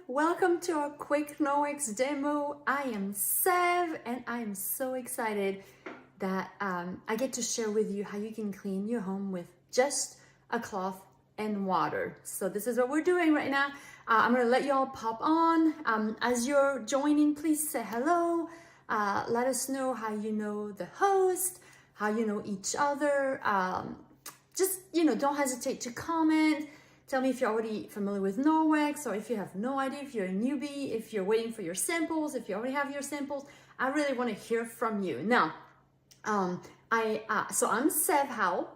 Welcome to our quick Norwex demo. I am Sev and I am so excited that I get to share with you how you can clean your home with just a cloth and water. So this is what we're doing right now. I'm gonna let you all pop on. As you're joining, please say hello. Let us know how you know the host, how you know each other. Don't hesitate to comment. Tell me if you're already familiar with Norwex, or if you have no idea, if you're a newbie, if you're waiting for your samples, if you already have your samples. I really want to hear from you. Now, so I'm Sev Howell,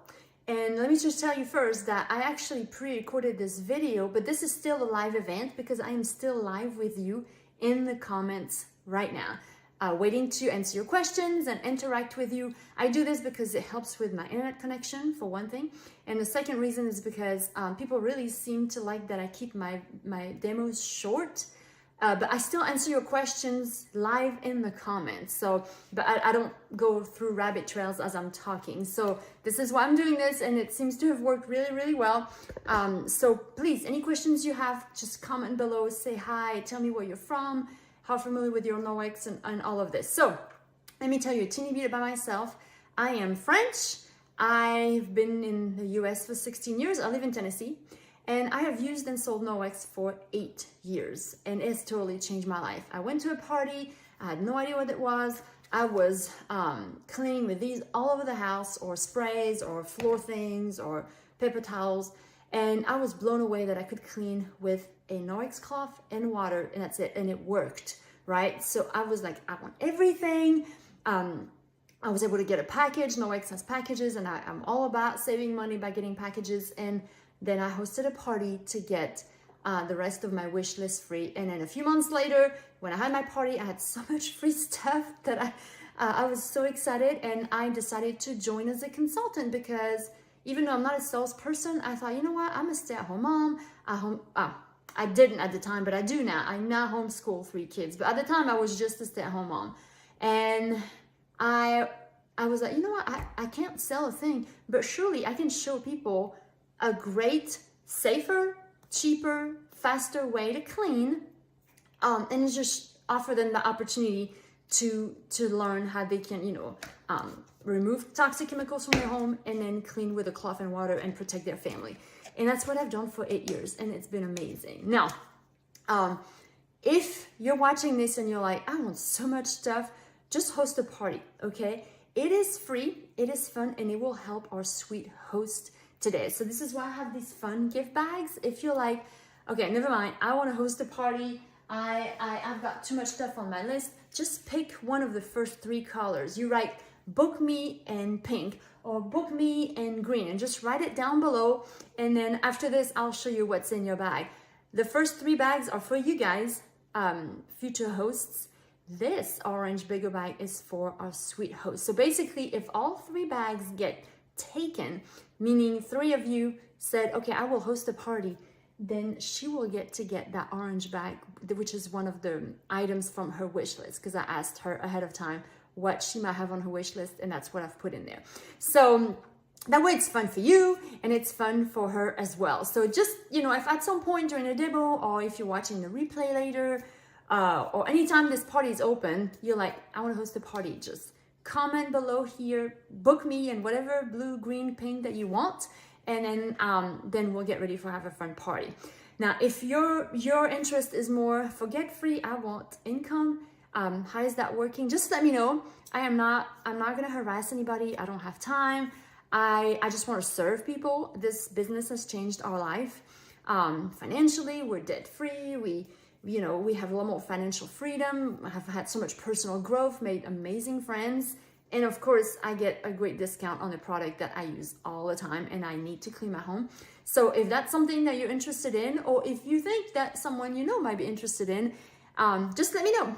and let me just tell you first that I actually pre-recorded this video, but this is still a live event because I am still live with you in the comments right now. Waiting to answer your questions and interact with you. I do this because it helps with my internet connection, for one thing. And the second reason is because people really seem to like that I keep my demos short, but I still answer your questions live in the comments. So, but I don't go through rabbit trails as I'm talking. So this is why I'm doing this, and it seems to have worked really, really well. So please, any questions you have, just comment below, say hi, tell me where you're from, how familiar with your Norwex and all of this. So let me tell you a teeny bit about myself. I am French. I've been in the US for 16 years. I live in Tennessee, and I have used and sold Norwex for 8 years, and it's totally changed my life. I went to a party. I had no idea what it was. I was cleaning with these all over the house, or sprays, or floor things, or paper towels. And I was blown away that I could clean with a Norwex cloth and water, and that's it. And it worked, right? So I was like, I want everything. I was able to get a package. Norwex has packages, and I'm all about saving money by getting packages. And then I hosted a party to get the rest of my wish list free. And then a few months later, when I had my party, I had so much free stuff that I was so excited, and I decided to join as a consultant because even though I'm not a salesperson, I thought, you know what, I'm a stay-at-home mom. I didn't at the time, but I do now. I now homeschool 3 kids, but at the time I was just a stay-at-home mom. And I was like, you know what, I can't sell a thing, but surely I can show people a great, safer, cheaper, faster way to clean, and just offer them the opportunity to learn how they can, remove toxic chemicals from their home and then clean with a cloth and water and protect their family. And that's what I've done for 8 years, and it's been amazing. Now, if you're watching this and you're like, I want so much stuff, just host a party, okay? It is free, it is fun, and it will help our sweet host today. So this is why I have these fun gift bags. If you're like, okay, never mind, I want to host a party, I've got too much stuff on my list, just pick one of the first 3 colors. You write book me in pink or book me in green, and just write it down below. And then after this, I'll show you what's in your bag. The first 3 bags are for you guys, future hosts. This orange bigger bag is for our sweet host. So basically, if all 3 bags get taken, meaning 3 of you said, okay, I will host a party, then she will get that orange bag, which is one of the items from her wish list, because I asked her ahead of time what she might have on her wish list, and that's what I've put in there. So that way it's fun for you and it's fun for her as well. So just, if at some point during a demo, or if you're watching the replay later, or anytime this party is open, you're like, I want to host a party, just comment below here, book me in whatever blue, green, pink that you want, and then we'll get ready for have a fun party. Now, if your interest is more forget free, I want income, how is that working? Just let me know. I'm not gonna harass anybody. I don't have time. I just want to serve people. This business has changed our life. Financially, we're debt free. We have a lot more financial freedom. I have had so much personal growth, made amazing friends. And of course, I get a great discount on the product that I use all the time, and I need to clean my home. So if that's something that you're interested in, or if you think that someone might be interested in, just let me know.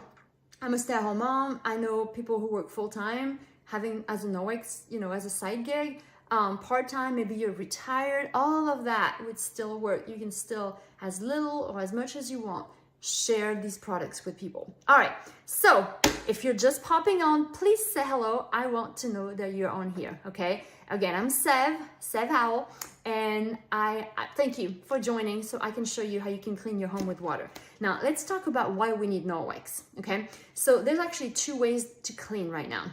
I'm a stay-at-home mom. I know people who work full-time, having as a Norwex, as a side gig, part-time, maybe you're retired, all of that would still work. You can still, as little or as much as you want, share these products with people. All right, so if you're just popping on, please say hello. I want to know that you're on here, okay? Again, I'm Sev Howell, and I thank you for joining so I can show you how you can clean your home with water. Now, let's talk about why we need Norwex, okay? So there's actually two ways to clean right now,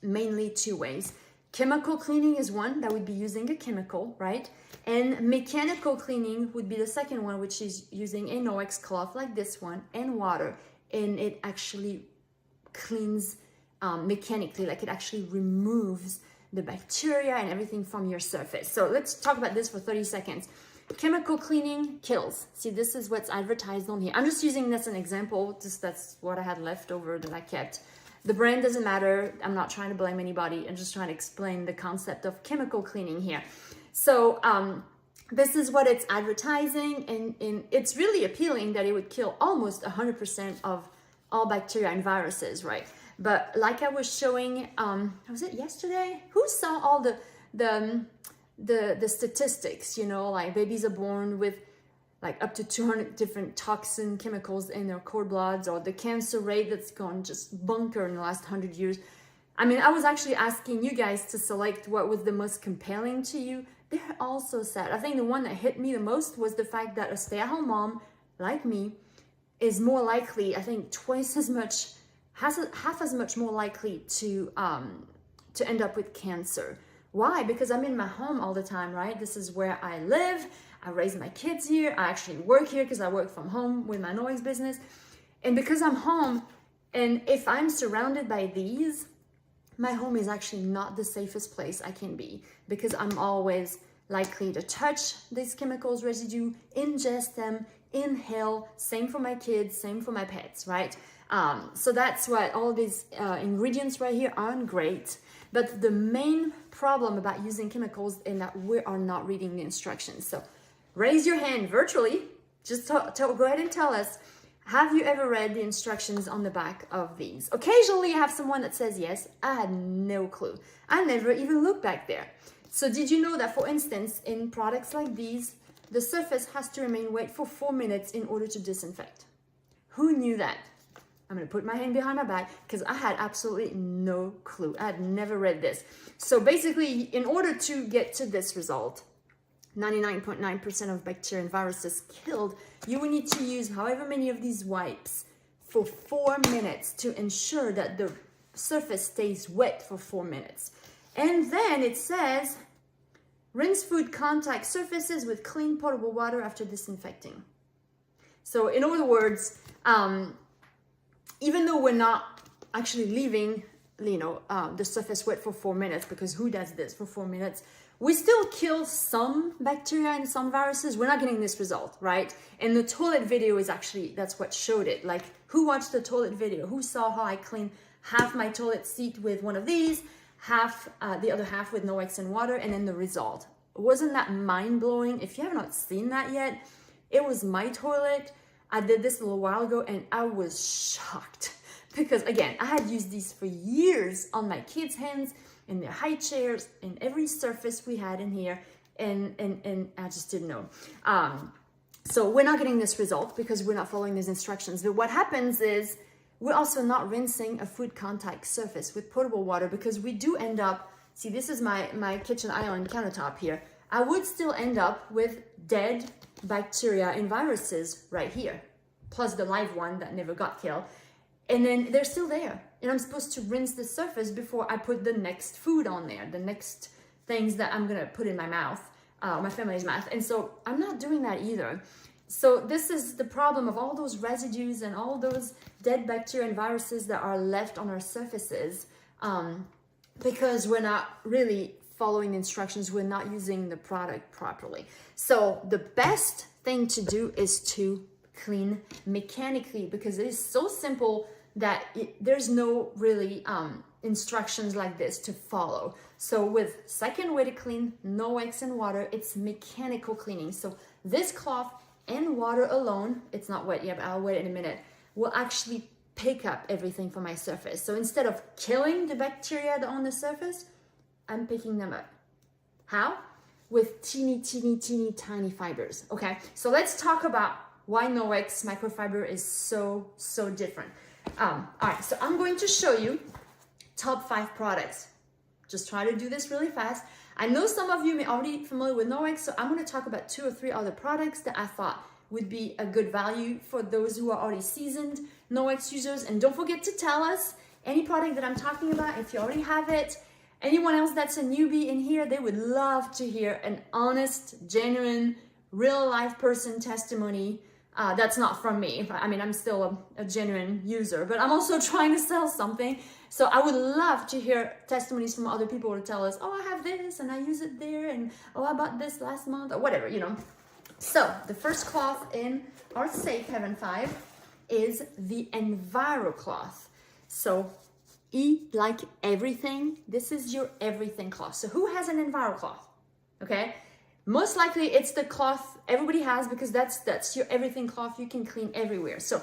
mainly two ways. Chemical cleaning is one, that would be using a chemical, right? And mechanical cleaning would be the second one, which is using a Norwex cloth like this one and water, and it actually cleans mechanically, like it actually removes the bacteria and everything from your surface. So let's talk about this for 30 seconds. Chemical cleaning kills. See, this is what's advertised on here. I'm just using this as an example, just that's what I had left over that I kept. The brand doesn't matter. I'm not trying to blame anybody. I'm just trying to explain the concept of chemical cleaning here. So this is what it's advertising, and it's really appealing that it would kill almost 100% of all bacteria and viruses, right? But like I was showing, was it yesterday? Who saw all the statistics, you know, like babies are born with like up to 200 different toxin chemicals in their cord bloods, or the cancer rate that's gone just bunker in the last 100 years. I mean, I was actually asking you guys to select what was the most compelling to you. They're all so sad. I think the one that hit me the most was the fact that a stay-at-home mom like me is more likely, I think twice as much, half as much more likely to end up with cancer. Why? Because I'm in my home all the time, right? This is where I live. I raise my kids here. I actually work here because I work from home with my Norwex business. And because I'm home, and if I'm surrounded by these, my home is actually not the safest place I can be, because I'm always likely to touch these chemicals residue, ingest them, inhale. Same for my kids, same for my pets, right? So that's why all these ingredients right here aren't great. But the main problem about using chemicals is that we are not reading the instructions. So raise your hand virtually. Just go ahead and tell us, have you ever read the instructions on the back of these? Occasionally I have someone that says yes. I had no clue. I never even looked back there. So did you know that, for instance, in products like these, the surface has to remain wet for 4 minutes in order to disinfect? Who knew that? I'm going to put my hand behind my back because I had absolutely no clue. I had never read this. So basically, in order to get to this result, 99.9% of bacteria and viruses killed, you will need to use however many of these wipes for 4 minutes to ensure that the surface stays wet for 4 minutes. And then it says, rinse food contact surfaces with clean potable water after disinfecting. So in other words, even though we're not actually leaving, the surface wet for 4 minutes, because who does this for 4 minutes? We still kill some bacteria and some viruses. We're not getting this result, right? And the toilet video is actually, that's what showed it. Like, who watched the toilet video? Who saw how I clean half my toilet seat with one of these, the other half with Norwex and water, and then the result? Wasn't that mind-blowing? If you have not seen that yet, it was my toilet. I did this a little while ago and I was shocked because, again, I had used these for years on my kids' hands, in their high chairs, in every surface we had in here, and I just didn't know. So we're not getting this result because we're not following these instructions. But what happens is we're also not rinsing a food contact surface with potable water, because we do end up, see, this is my kitchen island countertop here. I would still end up with dead bacteria and viruses right here, plus the live one that never got killed. And then they're still there. And I'm supposed to rinse the surface before I put the next food on there, the next things that I'm gonna put in my mouth, my family's mouth. And so I'm not doing that either. So this is the problem of all those residues and all those dead bacteria and viruses that are left on our surfaces, because we're not really following the instructions, we're not using the product properly. So the best thing to do is to clean mechanically, because it is so simple that there's no really instructions like this to follow. So with second way to clean, Norwex and water, it's mechanical cleaning. So this cloth and water alone, it's not wet yet, but I'll wet in a minute, will actually pick up everything from my surface. So instead of killing the bacteria on the surface, I'm picking them up. How? With teeny tiny fibers. Okay, so let's talk about why Norwex microfiber is so different. All right, so I'm going to show you top 5 products. Just try to do this really fast. I know some of you may already be familiar with Norwex, so I'm going to talk about 2 or 3 other products that I thought would be a good value for those who are already seasoned Norwex users. And don't forget to tell us any product that I'm talking about, if you already have it. Anyone else that's a newbie in here, they would love to hear an honest, genuine, real life person testimony. That's not from me. I mean, I'm still a genuine user, but I'm also trying to sell something. So I would love to hear testimonies from other people to tell us, oh, I have this and I use it there, and oh, I bought this last month, or whatever, you know. So the first cloth in our Safe Haven 5 is the Enviro cloth. So like everything, this is your everything cloth. So who has an Enviro cloth? Okay. Most likely it's the cloth everybody has, because that's your everything cloth you can clean everywhere. So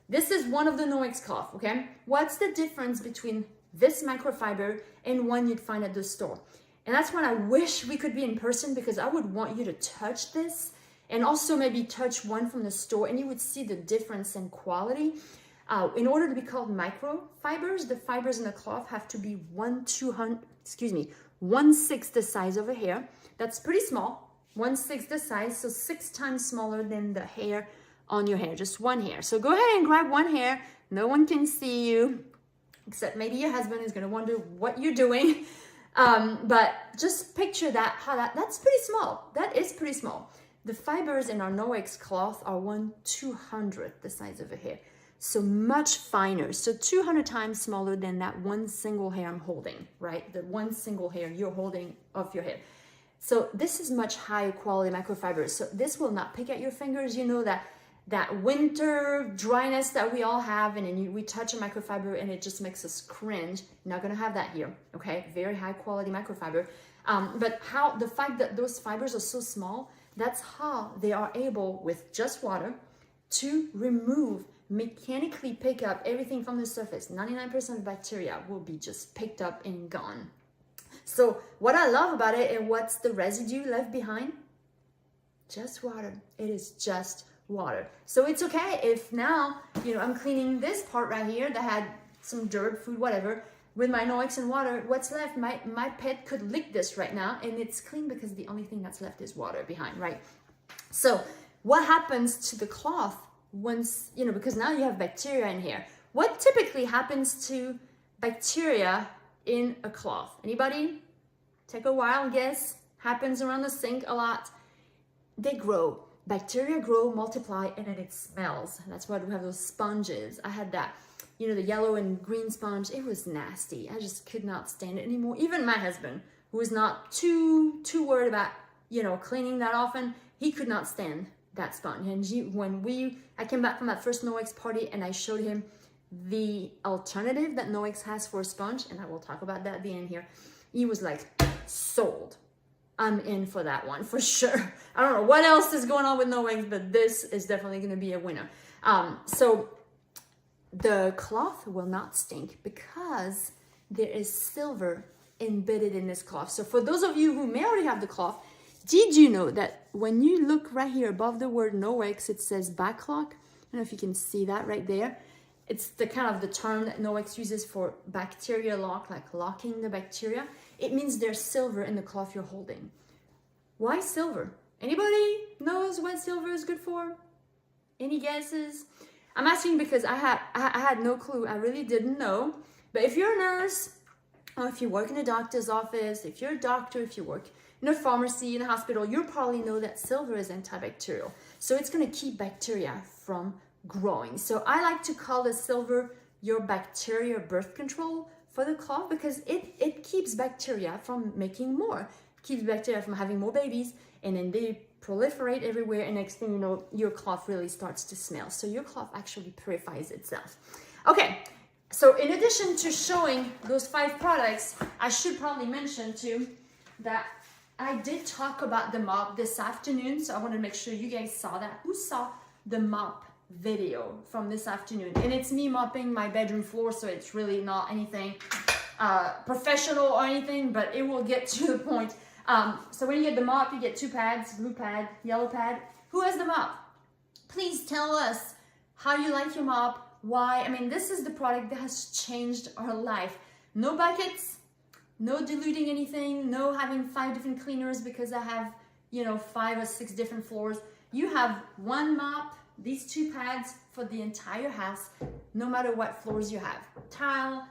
this is one of the Norwex cloth, okay? What's the difference between this microfiber and one you'd find at the store? And that's when I wish we could be in person, because I would want you to touch this and also maybe touch one from the store, and you would see the difference in quality. In order to be called microfibers, the fibers in the cloth have to be 1/6 the size of a hair. That's pretty small, 1/6 the size, so 6 times smaller than the hair on your hair, just one hair. So go ahead and grab one hair. No one can see you, except maybe your husband is gonna wonder what you're doing. But just picture that, that's pretty small. That is pretty small. The fibers in our Norwex cloth are 1/200 the size of a hair. So much finer, so 200 times smaller than that one single hair I'm holding, right? The one single hair you're holding off your hair. So this is much higher quality microfibers. So this will not pick at your fingers. You know that winter dryness that we all have, and then we touch a microfiber and it just makes us cringe. Not gonna have that here, okay? Very high quality microfiber. But the fact that those fibers are so small, that's how they are able, with just water, to mechanically pick up everything from the surface. 99% of bacteria will be just picked up and gone. So what I love about it, and what's the residue left behind? Just water. It is just water. So it's okay if now, you know, I'm cleaning this part right here that had some dirt, food, whatever, with my Norwex and water. What's left? My pet could lick this right now, and it's clean because the only thing that's left is water behind, right? So what happens to the cloth once, you know, because now you have bacteria in here? What typically happens to bacteria in a cloth? Anybody? Take a wild guess. Happens around the sink a lot. They grow. Bacteria grow, multiply, and then it smells. That's why we have those sponges. I had that, you know, the yellow and green sponge. It was nasty. I just could not stand it anymore. Even my husband, who is not too worried about, you know, cleaning that often, he could not stand that sponge. And I came back from that first Norwex party, and I showed him the alternative that Norwex has for a sponge, and I will talk about that at the end here. He was like, sold. I'm in for that one for sure. I don't know what else is going on with Norwex, but this is definitely going to be a winner. So the cloth will not stink because there is silver embedded in this cloth. So for those of you who may already have the cloth, did you know that when you look right here above the word Norwex, it says backlock? I don't know if you can see that right there. It's the kind of the term that Norwex uses for bacteria lock, like locking the bacteria. It means there's silver in the cloth you're holding. Why silver? Anybody knows what silver is good for? Any guesses? I'm asking because I had no clue. I really didn't know. But if you're a nurse, or if you work in a doctor's office, if you're a doctor, if you work in a pharmacy, in a hospital, you probably know that silver is antibacterial. So it's going to keep bacteria from growing. So I like to call the silver your bacteria birth control for the cloth, because it keeps bacteria from making more. It keeps bacteria from having more babies, and then they proliferate everywhere, and next thing you know, your cloth really starts to smell. So your cloth actually purifies itself. Okay, so in addition to showing those 5 products, I should probably mention too that I did talk about the mop this afternoon, so I want to make sure you guys saw that. Who saw the mop video from this afternoon? And it's me mopping my bedroom floor, so it's really not anything professional or anything, but it will get to the point. So when you get the mop, you get 2 pads, blue pad, yellow pad. Who has the mop? Please tell us how you like your mop, why. I mean, this is the product that has changed our life. No buckets, no diluting anything, no having 5 different cleaners because I have, you know, 5 or 6 different floors. You have one mop, these 2 pads for the entire house, no matter what floors you have. Tile,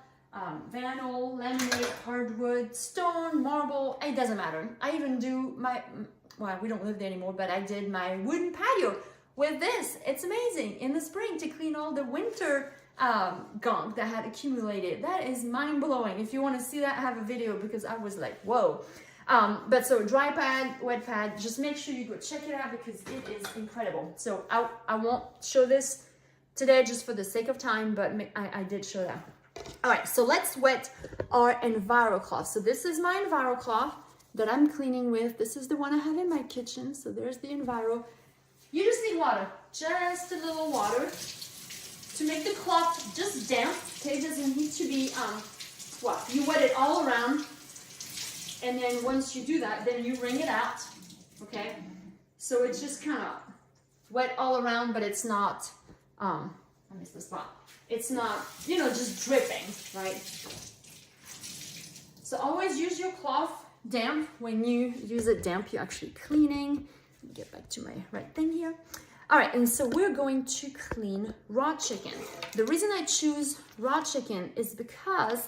vinyl, laminate, hardwood, stone, marble, it doesn't matter. I even do my, well, we don't live there anymore, but I did my wooden patio with this. It's amazing in the spring to clean all the winter gunk that had accumulated. That is mind-blowing. If you want to see that, I have a video because I was like, whoa. But so dry pad, wet pad, just make sure you go check it out because it is incredible. So I won't show this today just for the sake of time, but I did show that. All right, so let's wet our EnviroCloth. So this is my EnviroCloth that I'm cleaning with. This is the one I have in my kitchen. So there's the Enviro. You just need water, just a little water to make the cloth just damp. Okay, it doesn't need to be, well, you wet it all around. And then once you do that, then you wring it out, okay? So it's just kind of wet all around, but it's not, I missed the spot. It's not, you know, just dripping, right? So always use your cloth damp. When you use it damp, you're actually cleaning. Let me get back to my right thing here. All right, and so we're going to clean raw chicken. The reason I choose raw chicken is because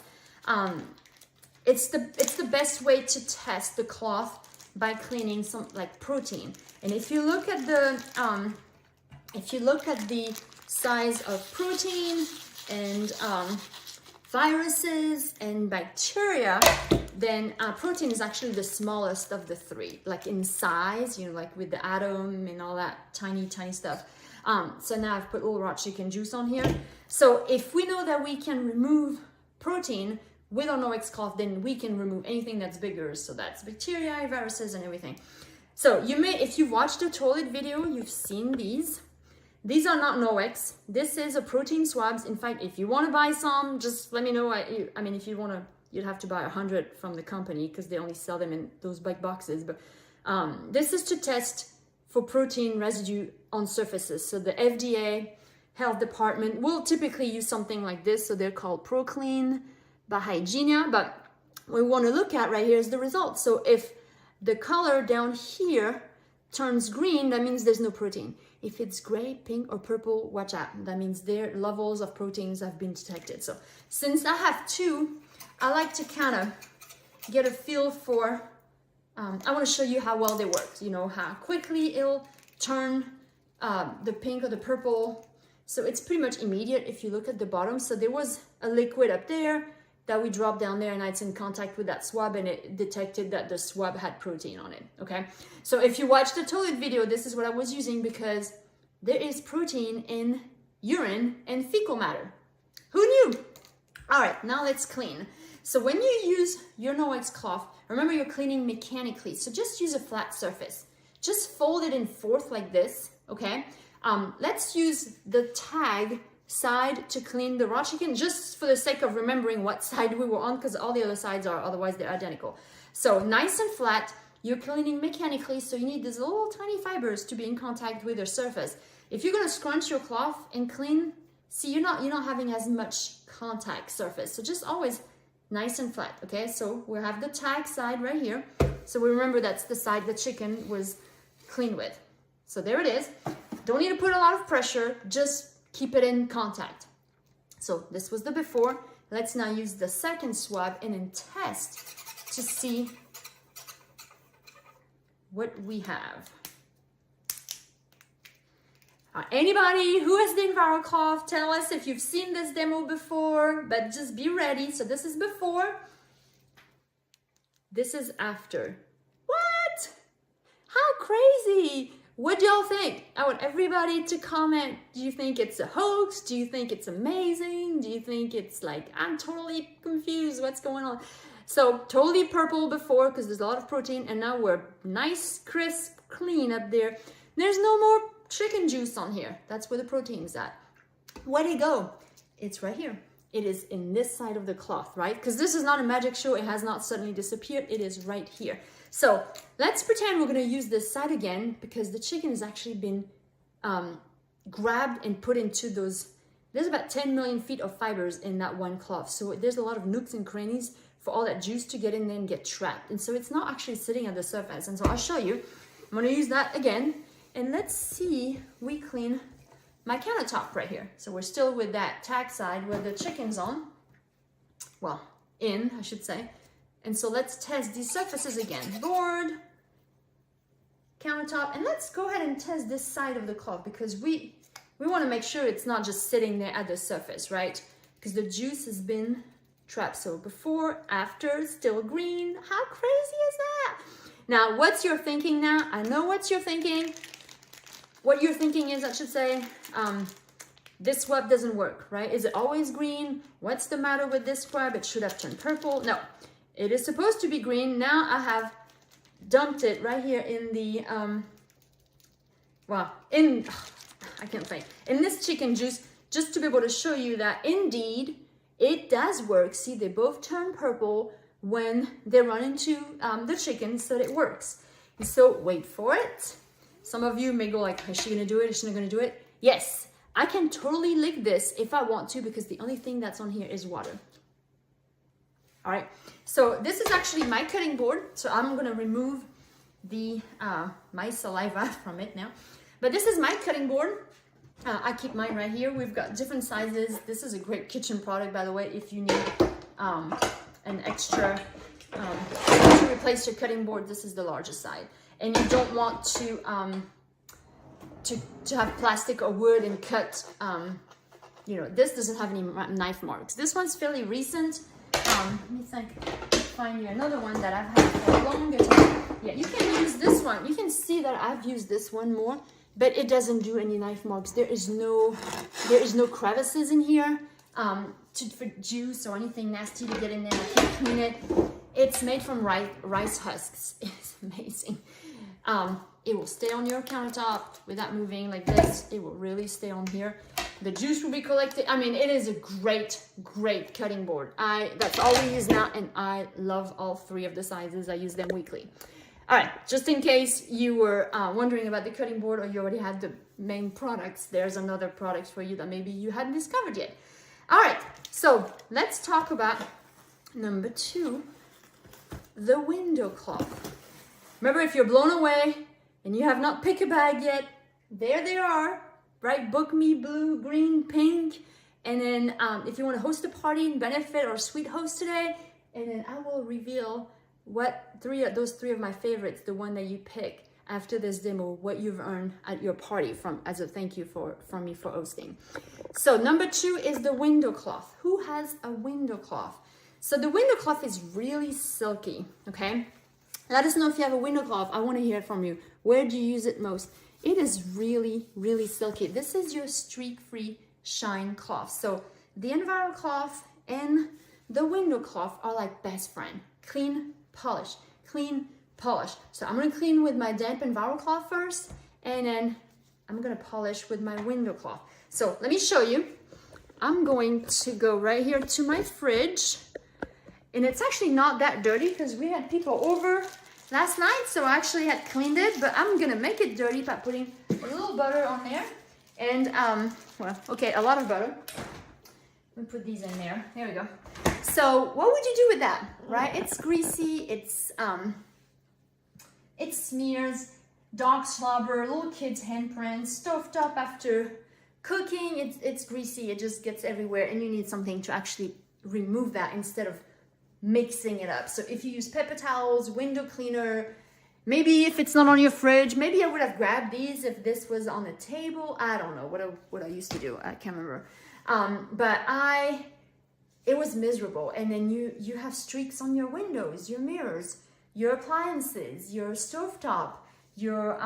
it's the best way to test the cloth by cleaning some like protein. And if you look at the size of protein and viruses and bacteria, then protein is actually the smallest of the 3, like in size, you know, like with the atom and all that tiny stuff. So now I've put a little raw chicken juice on here. So if we know that we can remove protein with our Norwex cloth, then we can remove anything that's bigger. So that's bacteria, viruses, and everything. So you may, if you've watched the toilet video, you've seen these. These are not Norwex. This is a protein swabs. In fact, if you want to buy some, just let me know. I mean, if you want to, you'd have to buy 100 from the company because they only sell them in those big boxes. But this is to test for protein residue on surfaces. So the FDA health department will typically use something like this. So they're called ProClean by Hygienia. But what we want to look at right here is the results. So if the color down here turns green, that means there's no protein. If it's gray, pink, or purple, watch out. That means their levels of proteins have been detected. So since I have 2, I like to kind of get a feel for, I want to show you how well they work. You know, how quickly it'll turn the pink or the purple. So it's pretty much immediate if you look at the bottom. So there was a liquid up there that we dropped down there and it's in contact with that swab and it detected that the swab had protein on it, okay? So if you watch the toilet video, this is what I was using because there is protein in urine and fecal matter. Who knew? All right, now let's clean. So when you use your Norwex cloth, remember you're cleaning mechanically, so just use a flat surface. Just fold it in 4th like this, okay? Let's use the tag side to clean the raw chicken just for the sake of remembering what side we were on because all the other sides are, otherwise they're identical. So nice and flat, you're cleaning mechanically, so you need these little tiny fibers to be in contact with the surface. If you're gonna scrunch your cloth and clean, see, you're not having as much contact surface. So just always nice and flat, okay? So we have the tag side right here. So we remember that's the side the chicken was cleaned with. So there it is. Don't need to put a lot of pressure, just keep it in contact. So this was the before. Let's now use the second swab and then test to see what we have. Anybody who has the EnviroCloth, tell us if you've seen this demo before, but just be ready. So this is before, this is after. What? How crazy! What do y'all think? I want everybody to comment. Do you think it's a hoax? Do you think it's amazing? Do you think it's like, I'm totally confused, what's going on? So totally purple before because there's a lot of protein, and now we're nice, crisp, clean up there. There's no more chicken juice on here. That's where the protein's at. Where'd it go? It's right here. It is in this side of the cloth, right? Because this is not a magic show. It has not suddenly disappeared. It is right here. So let's pretend we're going to use this side again because the chicken has actually been grabbed and put into those. There's about 10 million feet of fibers in that one cloth. So there's a lot of nooks and crannies for all that juice to get in there and get trapped. And so it's not actually sitting at the surface. And so I'll show you. I'm gonna use that again. And let's see, we clean my countertop right here. So we're still with that tag side where the chicken's on. Well, in, I should say. And so let's test these surfaces again. Board, countertop, and let's go ahead and test this side of the cloth because we want to make sure it's not just sitting there at the surface, right? Because the juice has been trapped. So before, after, still green. How crazy is that? Now, what's your thinking now? I know what you're thinking. What you're thinking is, I should say, this swab doesn't work, right? Is it always green? What's the matter with this swab? It should have turned purple. No, it is supposed to be green. Now I have dumped it right here in the, I can't think, in this chicken juice, just to be able to show you that indeed it does work. See, they both turn purple when they run into the chicken, so that it works. And so wait for it. Some of you may go like, is she gonna do it? Is she not gonna do it? Yes, I can totally lick this if I want to because the only thing that's on here is water. All right, so this is actually my cutting board. So I'm gonna remove the my saliva from it now. But this is my cutting board. I keep mine right here. We've got different sizes. This is a great kitchen product, by the way, if you need an extra to replace your cutting board. This is the largest size, and you don't want to have plastic or wood and cut. You know, this doesn't have any knife marks. This one's fairly recent. Let me find you another one that I've had for a longer time. Yeah, you can use this one. You can see that I've used this one more, but it doesn't do any knife marks. There is no crevices in here for juice or anything nasty to get in there. I can't clean it. It's made from rice husks. It's amazing. It will stay on your countertop without moving like this. It will really stay on here. The juice will be collected. I mean, it is a great, great cutting board. That's all we use now, and I love all three of the sizes. I use them weekly. All right, just in case you were wondering about the cutting board or you already had the main products, there's another product for you that maybe you hadn't discovered yet. All right, so let's talk about number 2, the window cloth. Remember, if you're blown away and you have not picked a bag yet, there they are. Right, book me blue, green, pink, and then if you want to host a party and benefit or sweet host today, and then I will reveal what those three of my favorites, the one that you pick after this demo, what you've earned at your party as a thank you from me for hosting. So number 2 is the window cloth. Who has a window cloth? So the window cloth is really silky. Okay, let us know if you have a window cloth. I want to hear from you. Where do you use it most? It is really, really silky. This is your streak-free shine cloth. So the Enviro cloth and the window cloth are like best friend. Clean, polish, clean, polish. So I'm gonna clean with my damp Enviro cloth first, and then I'm gonna polish with my window cloth. So let me show you. I'm going to go right here to my fridge, and it's actually not that dirty because we had people over last night, so I actually had cleaned it, but I'm gonna make it dirty by putting a little butter on there. And, a lot of butter. Let me put these in there. There we go. So what would you do with that, right? It's greasy, it smears, dog slobber, little kids' handprints, stovetop after cooking, it's greasy, it just gets everywhere, and you need something to actually remove that instead of mixing it up. So if you use paper towels, window cleaner, maybe if it's not on your fridge, maybe I would have grabbed these if this was on the table. I don't know what I used to do. I can't remember. But it was miserable. And then you have streaks on your windows, your mirrors, your appliances, your stovetop, your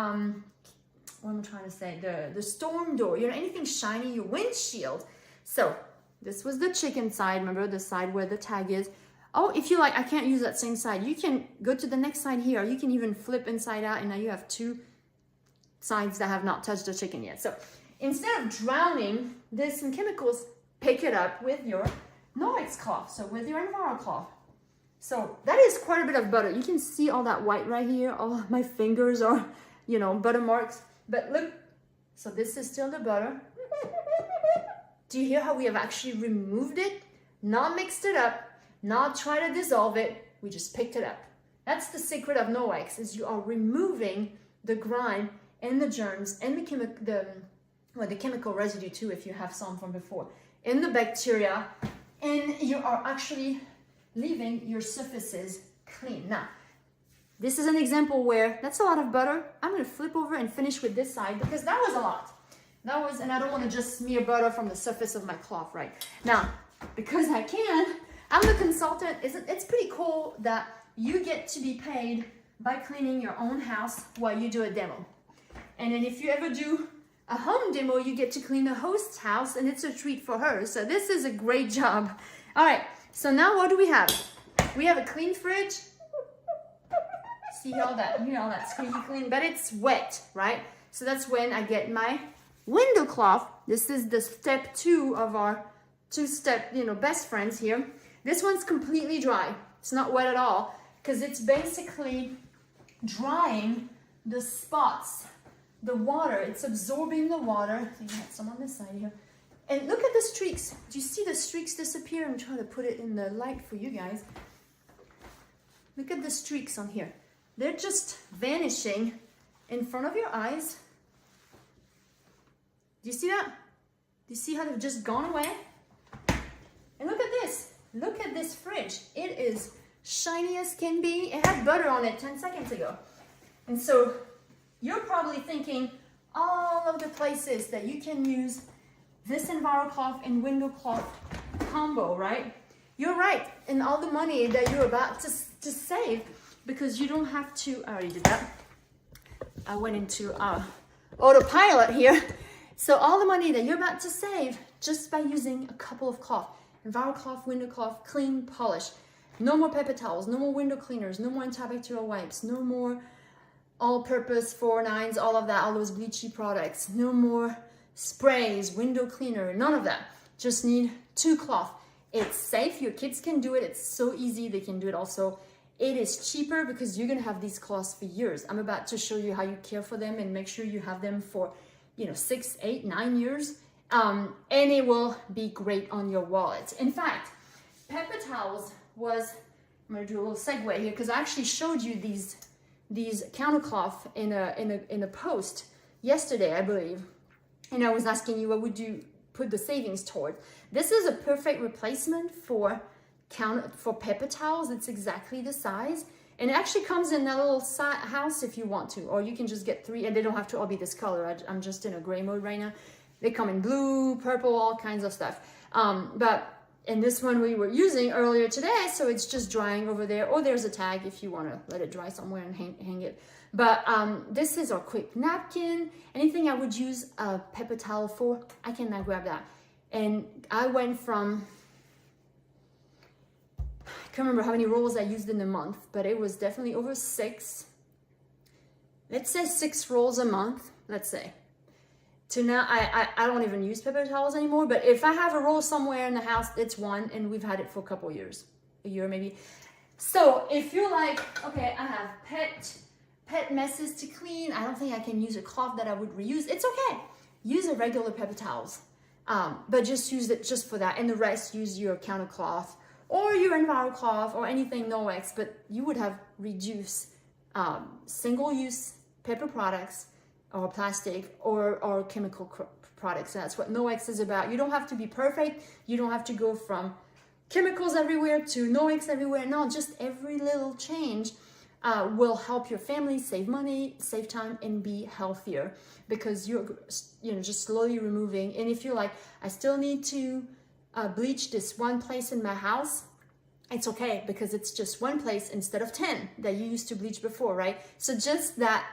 what am I trying to say? The storm door, anything shiny, your windshield. So this was the chicken side. Remember the side where the tag is. Oh, if you like, I can't use that same side. You can go to the next side here. You can even flip inside out, and now you have 2 sides that have not touched the chicken yet. So instead of drowning this in chemicals, pick it up with your Norwex cloth, so with your Enviro cloth. So that is quite a bit of butter. You can see all that white right here. All my fingers are, butter marks. But look, so this is still the butter. Do you hear how we have actually removed it, not mixed it up, not try to dissolve it. We just picked it up. That's the secret of Norwex, is you are removing the grime and the germs and the chemical residue too, if you have some from before, and the bacteria, and you are actually leaving your surfaces clean. Now, this is an example where that's a lot of butter. I'm going to flip over and finish with this side because that was a lot. And I don't want to just smear butter from the surface of my cloth, right? Now, because I can, I'm the consultant. It's pretty cool that you get to be paid by cleaning your own house while you do a demo. And then if you ever do a home demo, you get to clean the host's house, and it's a treat for her. So this is a great job. All right, so now what do we have? We have a clean fridge. See all that, that's squeaky clean, but it's wet, right? So that's when I get my window cloth. This is the step 2 of our 2-step, best friends here. This one's completely dry. It's not wet at all because it's basically drying the spots, the water. It's absorbing the water. I think I had some on this side here. And look at the streaks. Do you see the streaks disappear? I'm trying to put it in the light for you guys. Look at the streaks on here. They're just vanishing in front of your eyes. Do you see that? Do you see how they've just gone away? And look at this. Look at this fridge. It is shiny as can be. It had butter on it 10 seconds ago. And so you're probably thinking all of the places that you can use this EnviroCloth and window cloth combo, right? You're right. And all the money that you're about to save, because you don't have to, I already did that. I went into autopilot here. So all the money that you're about to save just by using a couple of cloth, EnviroCloth, window cloth, clean, polish. No more paper towels, no more window cleaners, no more antibacterial wipes, no more all-purpose 4-9s, all of that, all those bleachy products, no more sprays, window cleaner, none of that. Just need 2 cloth. It's safe, your kids can do it, it's so easy, they can do it also. It is cheaper because you're gonna have these cloths for years. I'm about to show you how you care for them and make sure you have them for 6, 8, 9 years. And it will be great on your wallet. In fact, paper towels was, I'm gonna do a little segue here because I actually showed you these countercloth in a post yesterday, I believe. And I was asking you, what would you put the savings toward? This is a perfect replacement for paper towels. It's exactly the size. And it actually comes in that little house if you want to, or you can just get 3, and they don't have to all be this color. I'm just in a gray mode right now. They come in blue, purple, all kinds of stuff. But in this one we were using earlier today, so it's just drying over there, or there's a tag if you want to let it dry somewhere and hang it. But this is our quick napkin. Anything I would use a paper towel for, I can now grab that. And I went from, I can't remember how many rolls I used in a month, but it was definitely over 6. Let's say 6 rolls a month, let's say. To now, I don't even use paper towels anymore, but if I have a roll somewhere in the house, it's 1, and we've had it for a couple years, a year maybe. So if you're like, okay, I have pet messes to clean, I don't think I can use a cloth that I would reuse, it's okay. Use a regular paper towels, but just use it just for that, and the rest use your counter cloth or your EnviroCloth or anything Norwex, but you would have reduced single-use paper products or plastic or chemical products. That's what Norwex is about. You don't have to be perfect. You don't have to go from chemicals everywhere to Norwex everywhere. No, just every little change will help your family save money, save time, and be healthier, because you're just slowly removing. And if you're like, I still need to bleach this one place in my house, it's okay, because it's just one place instead of 10 that you used to bleach before, right? So just that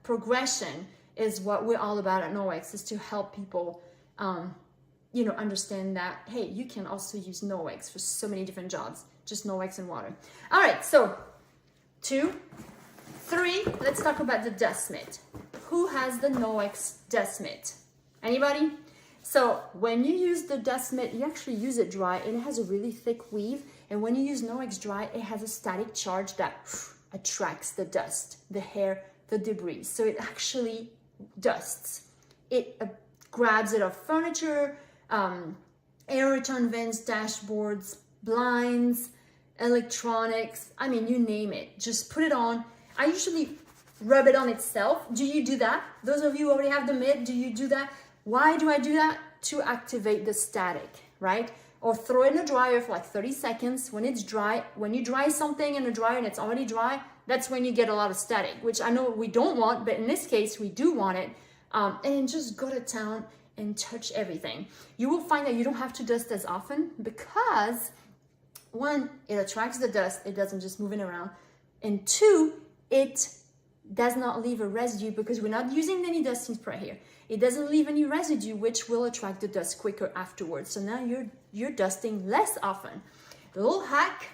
progression is what we're all about at Norwex, is to help people understand that, hey, you can also use Norwex for so many different jobs, just Norwex and water. All right, so 2, 3, let's talk about the dust mitt. Who has the Norwex dust mitt? Anybody? So when you use the dust mitt, you actually use it dry, and it has a really thick weave. And when you use Norwex dry, it has a static charge that attracts the dust, the hair, the debris. So it actually dusts. It grabs it off furniture, air return vents, dashboards, blinds, electronics, I mean, you name it. Just put it on. I usually rub it on itself. Do you do that? Those of you who already have the mitt, do you do that? Why do I do that? To activate the static, right? Or throw it in the dryer for like 30 seconds. When it's dry, when you dry something in the dryer and it's already dry, that's when you get a lot of static, which I know we don't want, but in this case, we do want it. And just go to town and touch everything. You will find that you don't have to dust as often because one, it attracts the dust, it doesn't just moving around. And two, it does not leave a residue because we're not using any dusting spray here. It doesn't leave any residue, which will attract the dust quicker afterwards. So now you're dusting less often. The little hack,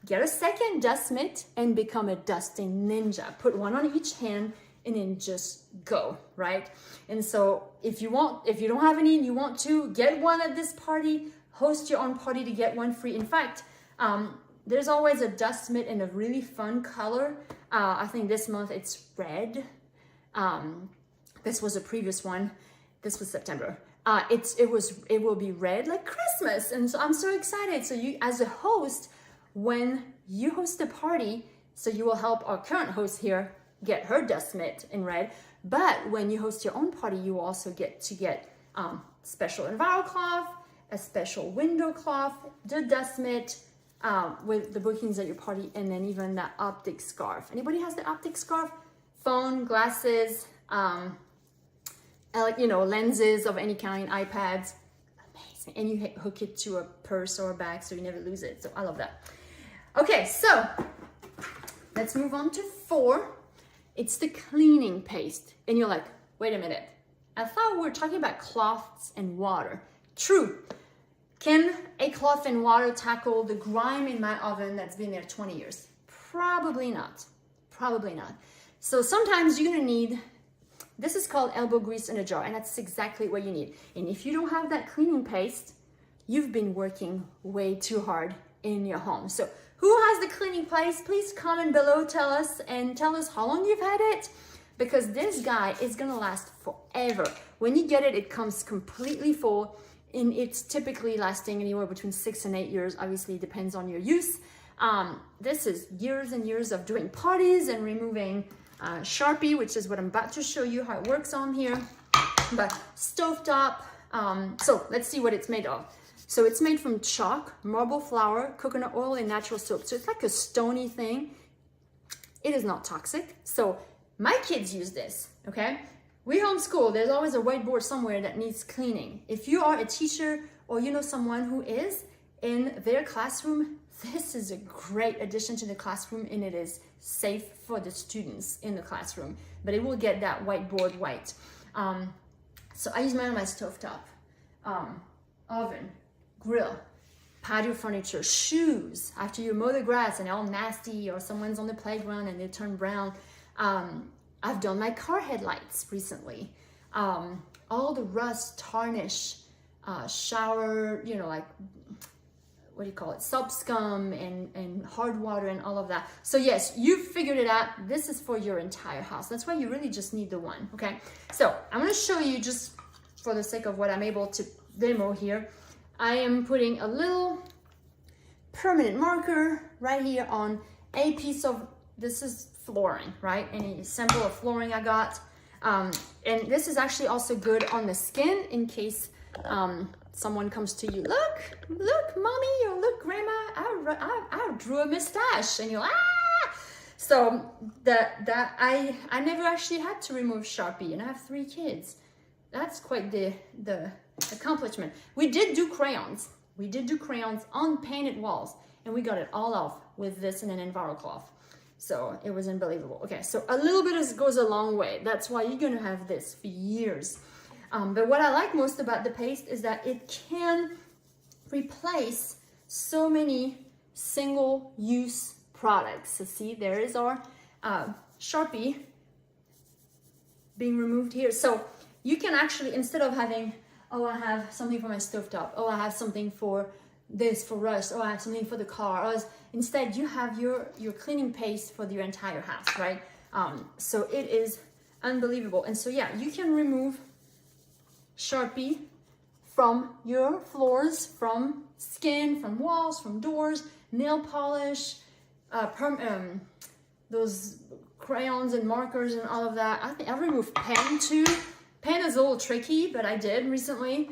get a second dust mitt and become a dusting ninja. Put one on each hand and then just go, right? And so if you don't have any and you want to get one at this party, host your own party to get one free. In fact, there's always a dust mitt in a really fun color. I think this month it's red. This was a previous one. This was September. It will be red like Christmas. And so I'm so excited. So you, as a host, when you host a party, so you will help our current host here get her dust mitt in red. But when you host your own party, you will also get special enviro cloth, a special window cloth, the dust mitt, with the bookings at your party, and then even that optic scarf. Anybody has the optic scarf? Phone, glasses, lenses of any kind, iPads. Amazing. And you hook it to a purse or a bag so you never lose it. So I love that. Okay, so let's move on to 4. It's the cleaning paste. And you're like, wait a minute. I thought we were talking about cloths and water. True. Can a cloth and water tackle the grime in my oven that's been there 20 years? Probably not. Probably not. So sometimes you're gonna need, this is called elbow grease in a jar, and that's exactly what you need. And if you don't have that cleaning paste, you've been working way too hard in your home. So who has the cleaning paste? Please comment below, tell us how long you've had it, because this guy is gonna last forever. When you get it, it comes completely full, and it's typically lasting anywhere between 6 and 8 years. Obviously, it depends on your use. This is years and years of doing parties and removing Sharpie, which is what I'm about to show you how it works on here. But stovetop. So let's see what it's made of. So it's made from chalk, marble flour, coconut oil, and natural soap. So it's like a stony thing. It is not toxic. So my kids use this, okay? We homeschool. There's always a whiteboard somewhere that needs cleaning. If you are a teacher or you know someone who is in their classroom, this is a great addition to the classroom, and it is safe for the students in the classroom, but it will get that whiteboard white. So I use mine on my stovetop, oven, grill, patio furniture, shoes. After you mow the grass and they're all nasty, or someone's on the playground and they turn brown. I've done my car headlights recently. All the rust, tarnish, shower, like, what do you call it? Soap scum and hard water and all of that. So yes, you've figured it out. This is for your entire house. That's why you really just need the one, okay? So I'm gonna show you, just for the sake of what I'm able to demo here, I am putting a little permanent marker right here on a piece of, this is flooring, right? Any sample of flooring I got. And this is actually also good on the skin in case someone comes to you, look, mommy, or look, grandma, I drew a mustache, and you're like, ah! So I never actually had to remove Sharpie, and I have 3 kids. That's quite the accomplishment. We did do crayons. We did do crayons on painted walls, and we got it all off with this and an enviro cloth. So it was unbelievable. Okay, so a little bit goes a long way. That's why you're gonna have this for years. But what I like most about the paste is that it can replace so many single-use products. So see, there is our Sharpie being removed here. So you can actually, instead of having, oh, I have something for my stovetop, oh, I have something for this, for rust, oh, I have something for the car, instead you have your cleaning paste for your entire house, right? So it is unbelievable. And so yeah, you can remove Sharpie from your floors, from skin, from walls, from doors, nail polish, those crayons and markers and all of that. I think I removed pen too. Pen is a little tricky, but I did recently.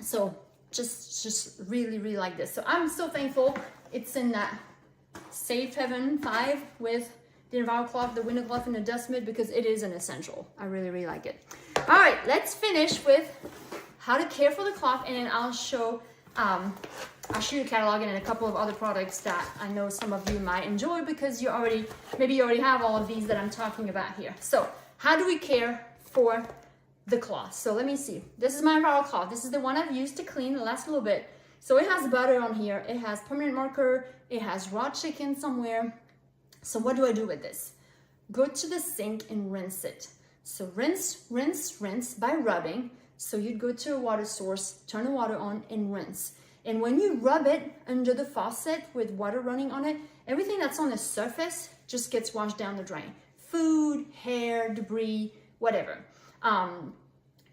So just really like this. So I'm so thankful it's in that Safe Haven 5 with the enviro cloth, the window cloth, and the dust mitt, because it is an essential. I really like it. All right, let's finish with how to care for the cloth, and then I'll show you the catalog and then a couple of other products that I know some of you might enjoy, because maybe you already have all of these that I'm talking about here. So how do we care for the cloth? So let me see. This is my enviro cloth. This is the one I've used to clean the last little bit. So it has butter on here. It has permanent marker. It has raw chicken somewhere. So what do I do with this? Go to the sink and rinse it. So rinse by rubbing. So you'd go to a water source, turn the water on, and rinse. And when you rub it under the faucet with water running on it, everything that's on the surface just gets washed down the drain. Food, hair, debris, whatever.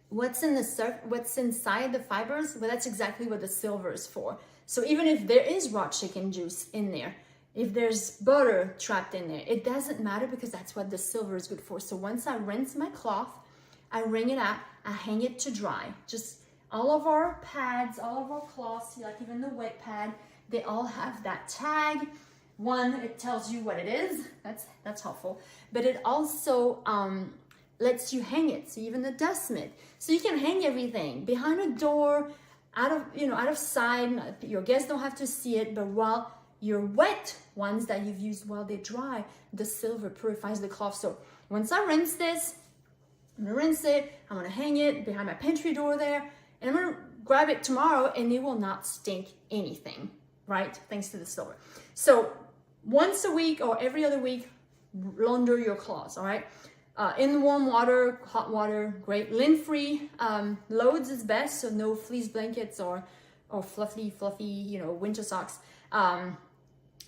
What's inside the fibers? Well, that's exactly what the silver is for. So even if there is raw chicken juice in there, if there's butter trapped in there, it doesn't matter, because that's what the silver is good for. So once I rinse my cloth, I wring it out, I hang it to dry. Just all of our pads, all of our cloths, like even the wet pad, they all have that tag. One, it tells you what it is. That's helpful. But it also lets you hang it. So even the dust mitt. So you can hang everything behind a door, out of sight. Your guests don't have to see it, but while your wet ones that you've used while they dry, the silver purifies the cloth. So once I rinse this, I'm gonna rinse it, I'm gonna hang it behind my pantry door there, and I'm gonna grab it tomorrow, and it will not stink anything, right? Thanks to the silver. So once a week or every other week, launder your cloths, all right? In warm water, hot water, great. Lint-free loads is best, so no fleece blankets or fluffy, winter socks.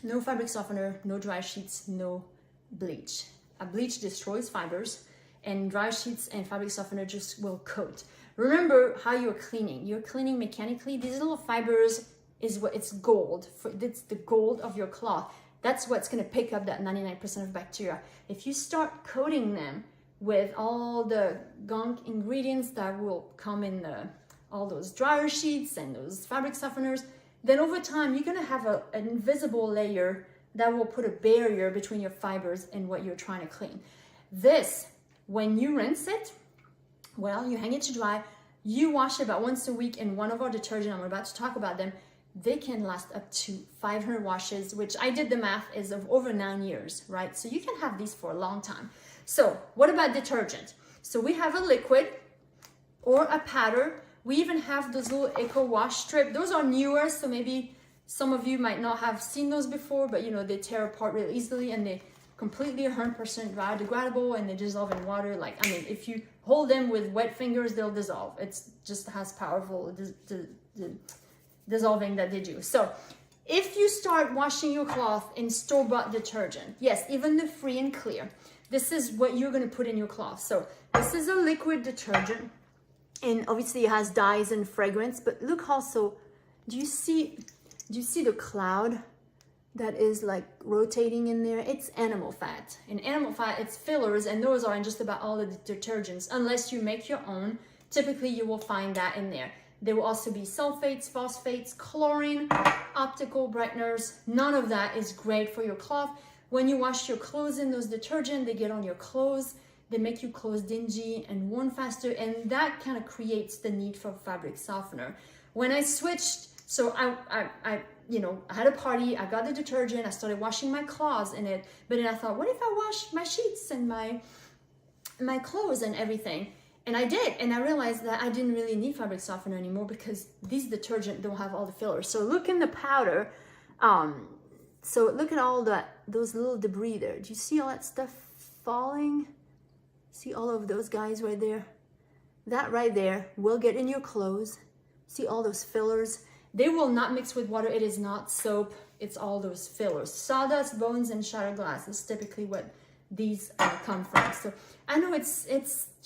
No fabric softener, no dry sheets, no bleach. Bleach destroys fibers, and dry sheets and fabric softener just will coat. Remember how you're cleaning. You're cleaning mechanically. These little fibers is what it's gold. It's the gold of your cloth. That's what's going to pick up that 99% of bacteria. If you start coating them with all the gunk ingredients that will come in all those dryer sheets and those fabric softeners, then over time, you're gonna have an invisible layer that will put a barrier between your fibers and what you're trying to clean. This, when you rinse it, well, you hang it to dry, you wash it about once a week in one of our detergents. I'm about to talk about them. They can last up to 500 washes, which I did the math is of over 9 years, right? So you can have these for a long time. So what about detergent? So we have a liquid or a powder. We even have those little Eco Wash strip. Those are newer, so maybe some of you might not have seen those before, but they tear apart real easily, and they completely 100% biodegradable, and they dissolve in water. If you hold them with wet fingers, they'll dissolve. It's just as powerful dissolving that they do. So if you start washing your cloth in store-bought detergent, yes, even the free and clear, this is what you're gonna put in your cloth. So this is a liquid detergent. And obviously it has dyes and fragrance, but look also, do you see the cloud that is like rotating in there? It's animal fat. In animal fat, it's fillers, and those are in just about all the detergents. Unless you make your own, typically you will find that in there. There will also be sulfates, phosphates, chlorine, optical brighteners. None of that is great for your cloth. When you wash your clothes in those detergent, they get on your clothes. They make your clothes dingy and worn faster, and that kind of creates the need for fabric softener. When I switched, so I had a party, I got the detergent, I started washing my clothes in it, but then I thought, what if I wash my sheets and my clothes and everything? And I did, and I realized that I didn't really need fabric softener anymore, because these detergent don't have all the fillers. So look in the powder, so look at all those little debris there. Do you see all that stuff falling? See all of those guys right there? That right there will get in your clothes. See all those fillers? They will not mix with water. It is not soap. It's all those fillers. Sawdust, bones, and shattered glass is typically what these come from. So I know it's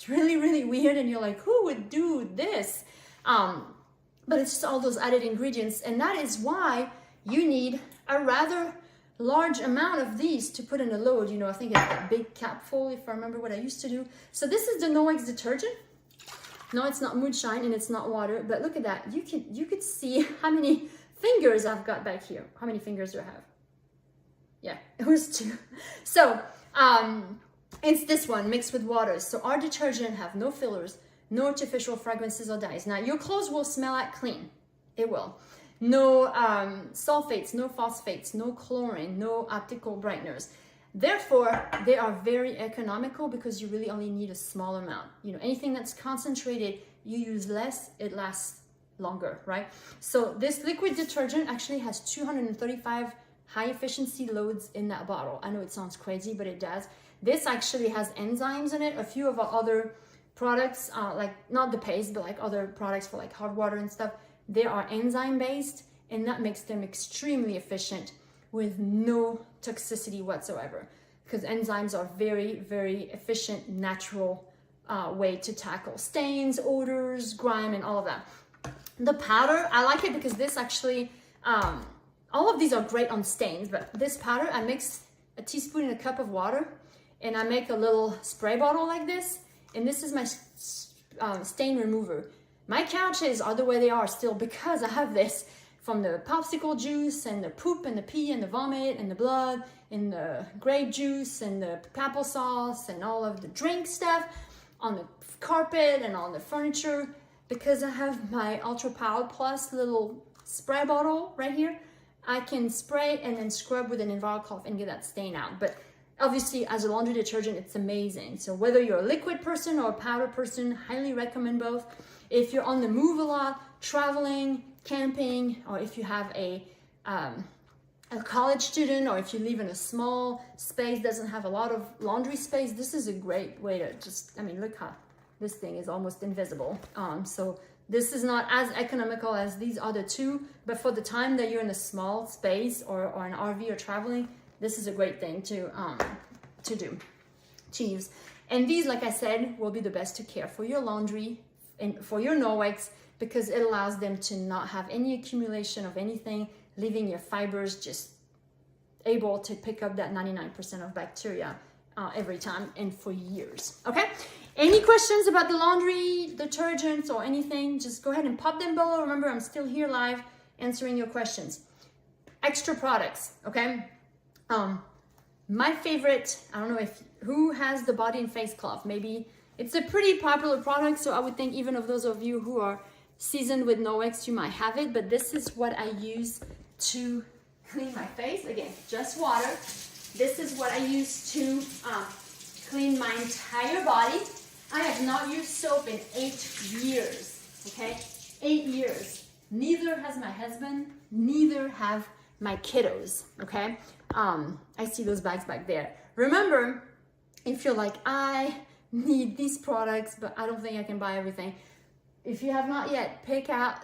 really, really weird, and you're like, who would do this? But it's just all those added ingredients, and that is why you need a rather large amount of these to put in a load. You know, I think it's a big capful, if I remember what I used to do. So this is the Norwex detergent. No, it's not moonshine and it's not water, but look at that. You could see how many fingers I've got back here. How many fingers do I have? Yeah, it was 2. So it's this one mixed with water. So our detergent have no fillers, no artificial fragrances or dyes. Now your clothes will smell like clean. It will. No sulfates, no phosphates, no chlorine, no optical brighteners. Therefore, they are very economical because you really only need a small amount. You know, anything that's concentrated, you use less, it lasts longer, right? So this liquid detergent actually has 235 high efficiency loads in that bottle. I know it sounds crazy, but it does. This actually has enzymes in it. A few of our other products, like not the paste, but like other products for like hot water and stuff, they are enzyme based, and that makes them extremely efficient with no toxicity whatsoever, because enzymes are very, very efficient, natural way to tackle stains, odors, grime, and all of that. The powder, I like it because this actually, all of these are great on stains, but this powder, I mix a teaspoon in a cup of water, and I make a little spray bottle like this, and this is my stain remover. My couches are the way they are still because I have this from the popsicle juice and the poop and the pee and the vomit and the blood and the grape juice and the applesauce and all of the drink stuff on the carpet and on the furniture, because I have my Ultra Power Plus little spray bottle right here. I can spray and then scrub with an EnviroCloth and get that stain out. But obviously, as a laundry detergent, it's amazing. So whether you're a liquid person or a powder person, highly recommend both. If you're on the move a lot, traveling, camping, or if you have a college student, or if you live in a small space, doesn't have a lot of laundry space, this is a great way to just, I mean, look how this thing is almost invisible. So this is not as economical as these other two, but for the time that you're in a small space or an RV or traveling, this is a great thing to use. And these, like I said, will be the best to care for your laundry and for your Norwex, because it allows them to not have any accumulation of anything, leaving your fibers just able to pick up that 99% of bacteria every time and for years. Okay? Any questions about the laundry detergents or anything, just go ahead and pop them below. Remember, I'm still here live answering your questions. Extra products, okay? My favorite, I don't know who has the body and face cloth. Maybe it's a pretty popular product, so I would think even of those of you who are seasoned with Norwex, you might have it, but this is what I use to clean my face. Again, just water. This is what I use to clean my entire body. I have not used soap in 8 years, okay? 8 years. Neither has my husband, neither have my kiddos, okay? I see those bags back there. Remember, if you're like, I need these products, but I don't think I can buy everything. If you have not yet, pick out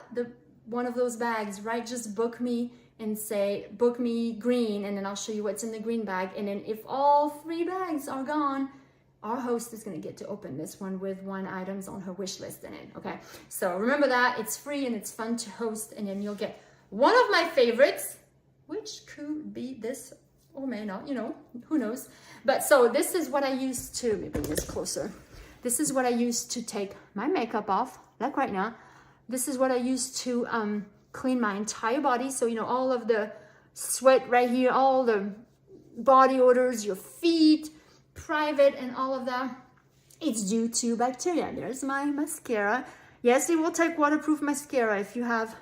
one of those bags, right? Just book me and say, book me green, and then I'll show you what's in the green bag. And then if all 3 bags are gone, our host is gonna get to open this one with 1 items on her wish list in it, okay? So remember that, it's free and it's fun to host, and then you'll get one of my favorites, which could be this or may not, you know, who knows? But so this is what I use to, let me bring this closer. This is what I use to take my makeup off, like right now. This is what I use to clean my entire body. So, you know, all of the sweat right here, all the body odors, your feet, private, and all of that, it's due to bacteria. There's my mascara. Yes, it will take waterproof mascara. If you have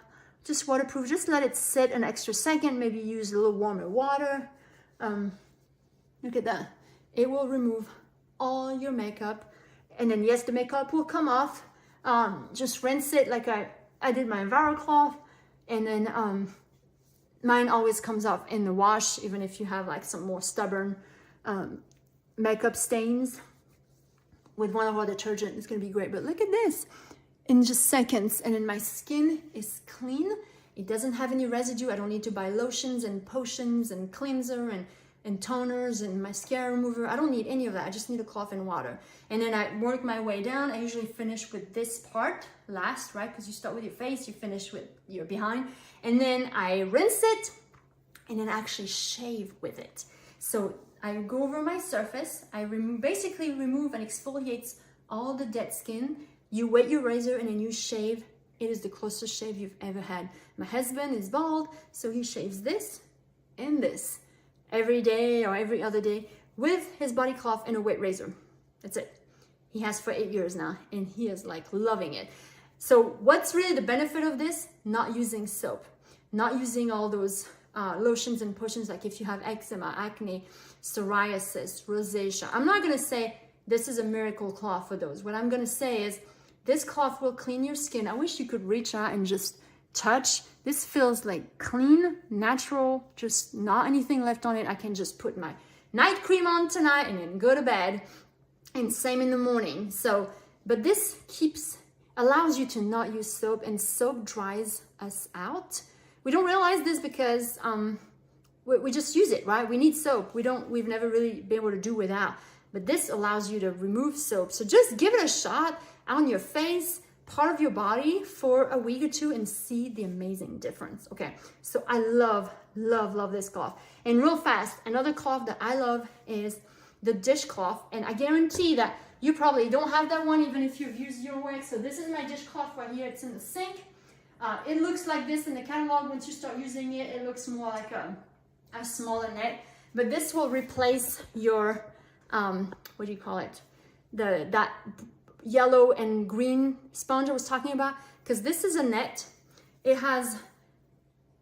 just waterproof, just let it sit an extra second, maybe use a little warmer water. Look at that. It will remove all your makeup, and then yes, the makeup will come off. Just rinse it like I did my EnviroCloth, and then mine always comes off in the wash, even if you have like some more stubborn makeup stains. With one of our detergent, it's gonna be great. But look at this, in just seconds, and then my skin is clean. It doesn't have any residue. I don't need to buy lotions and potions and cleanser and and toners and mascara remover. I don't need any of that. I just need a cloth and water. And then I work my way down. I usually finish with this part last, right? Because you start with your face, you finish with your behind. And then I rinse it and then actually shave with it. So I go over my surface. I basically remove and exfoliate all the dead skin. You wet your razor and then you shave. It is the closest shave you've ever had. My husband is bald, so he shaves this and this every day or every other day with his body cloth and a wet razor. That's it. He has for 8 years now and he is like loving it. So what's really the benefit of this? Not using soap, not using all those lotions and potions like if you have eczema, acne, psoriasis, rosacea. I'm not gonna say this is a miracle cloth for those. What I'm gonna say is this cloth will clean your skin. I wish you could reach out and just touch. This feels like clean, natural, just not anything left on it. I can just put my night cream on tonight and then go to bed, and same in the morning. So, but this allows you to not use soap, and soap dries us out. We don't realize this because we just use it, right? We need soap. We've never really been able to do without, but this allows you to remove soap. So just give it a shot on your face, part of your body for a week or two and see the amazing difference. Okay, so I love this cloth. And real fast, another cloth that I love is the dishcloth. And I guarantee that you probably don't have that one even if you've used Norwex. So this is my dishcloth right here. It's in the sink. It looks like this in the catalog. Once you start using it, it looks more like a smaller net. But this will replace your, what do you call it? That yellow and green sponge I was talking about, because this is a net. It has